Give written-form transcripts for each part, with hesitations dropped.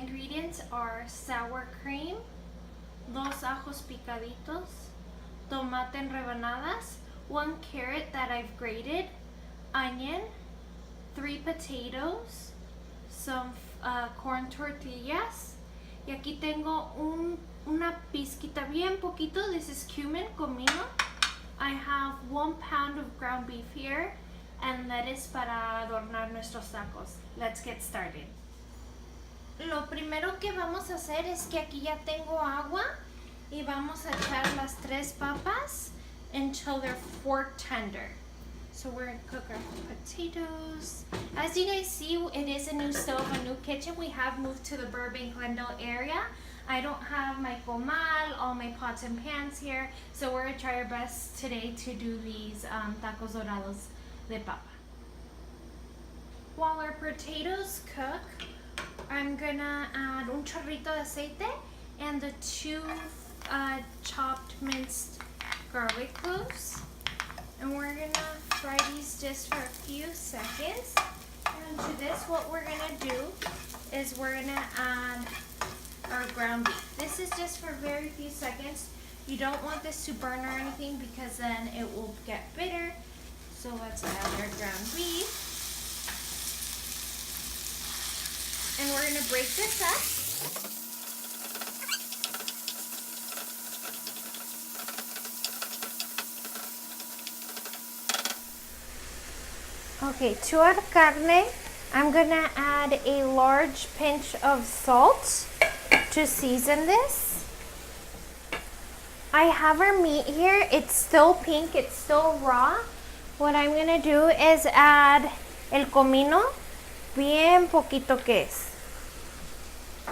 ingredients are sour cream, 2 ajos picaditos, tomate en rebanadas, 1 carrot that I've grated, onion, 3 potatoes, some corn tortillas, y aquí tengo una pizquita bien poquito. This is cumin, comino. I have 1 pound of ground beef here and lettuce para adornar nuestros tacos. Let's get started. Lo primero que vamos a hacer es que aquí ya tengo agua y vamos a echar las 3 papas until they're fork tender. So we're going to cook our potatoes. As you guys see, it is a new stove, a new kitchen. We have moved to the Burbank, Glendale area. I don't have my comal, all my pots and pans here. So we're going to try our best today to do these tacos dorados de papa. While our potatoes cook, I'm going to add un chorrito de aceite and the 2 chopped minced garlic cloves. And we're gonna fry these just for a few seconds. And to this, what we're gonna do is we're gonna add our ground beef. This is just for very few seconds. You don't want this to burn or anything because then it will get bitter. So let's add our ground beef. And we're gonna break this up. Okay, to our carne, I'm gonna add a large pinch of salt to season this. I have our meat here. It's still pink, it's still raw. What I'm gonna do is add el comino, bien poquito que es.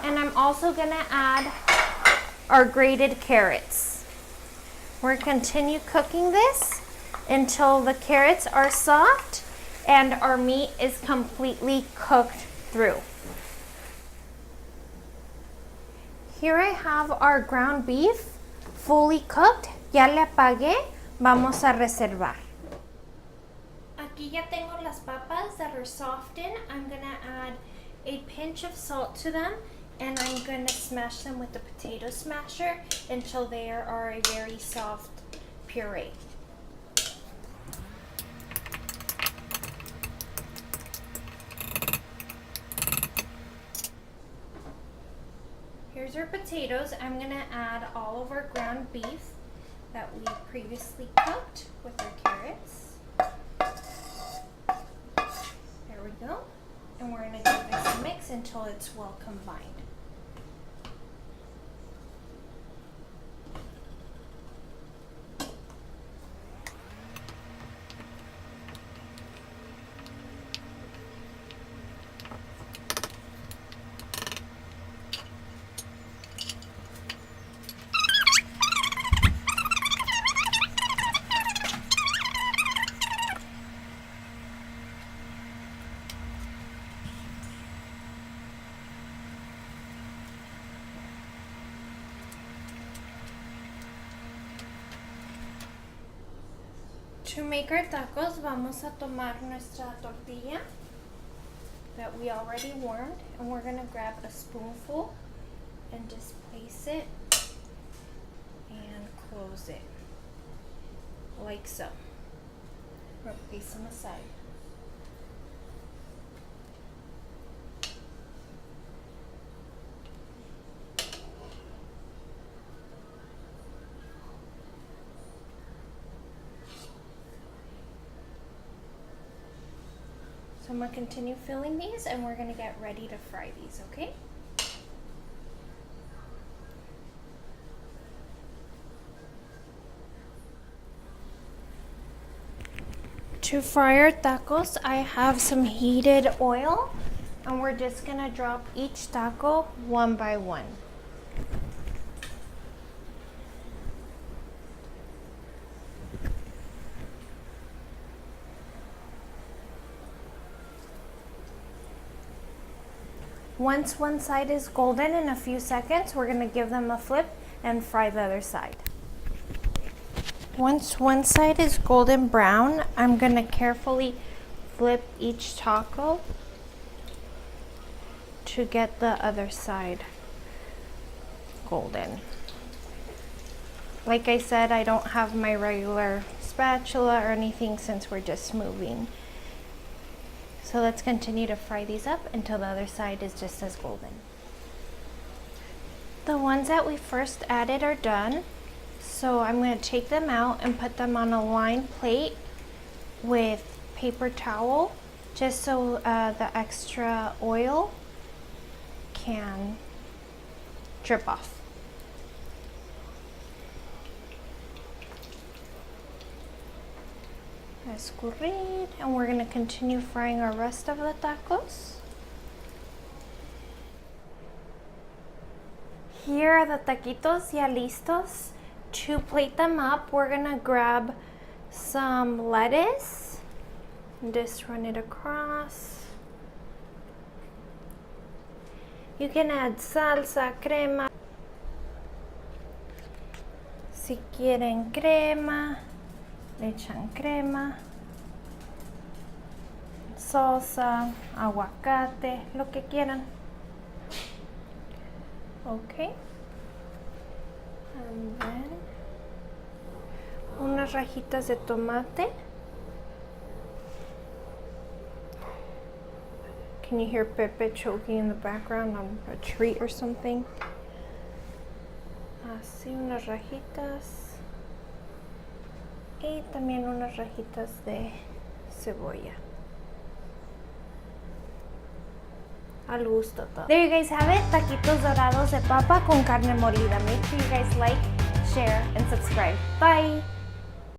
And I'm also gonna add our grated carrots. We're gonna continue cooking this until the carrots are soft and our meat is completely cooked through. Here I have our ground beef fully cooked. Ya le apagué. Vamos a reservar. Aquí ya tengo las papas that are softened. I'm gonna add a pinch of salt to them and I'm gonna smash them with the potato smasher until they are a very soft puree. Here's our potatoes. I'm gonna add all of our ground beef that we previously cooked with our carrots. There we go. And we're gonna give this a mix until it's well combined. To make our tacos, vamos a tomar nuestra tortilla that we already warmed and we're going to grab a spoonful and just place it and close it like so. We'll place them aside. So I'm going to continue filling these and we're going to get ready to fry these, okay? To fry our tacos, I have some heated oil and we're just going to drop each taco one by one. Once one side is golden in a few seconds, we're going to give them a flip and fry the other side. Once one side is golden brown, I'm going to carefully flip each taco to get the other side golden. Like I said, I don't have my regular spatula or anything since we're just moving. So let's continue to fry these up until the other side is just as golden. The ones that we first added are done. So I'm going to take them out and put them on a lined plate with paper towel, just so the extra oil can drip off. Escurrir, and we're going to continue frying our rest of the tacos. Here are the taquitos ya listos. To plate them up, we're going to grab some lettuce and just run it across. You can add salsa, crema. Si quieren crema, le echan crema, salsa, aguacate, lo que quieran. Okay. And then unas rajitas de tomate. Can you hear Pepe choking in the background on a treat or something? Así unas rajitas. Y también unas rajitas de cebolla. Al gusto todo. There you guys have it, taquitos dorados de papa con carne molida. Make sure you guys like, share, and subscribe. Bye!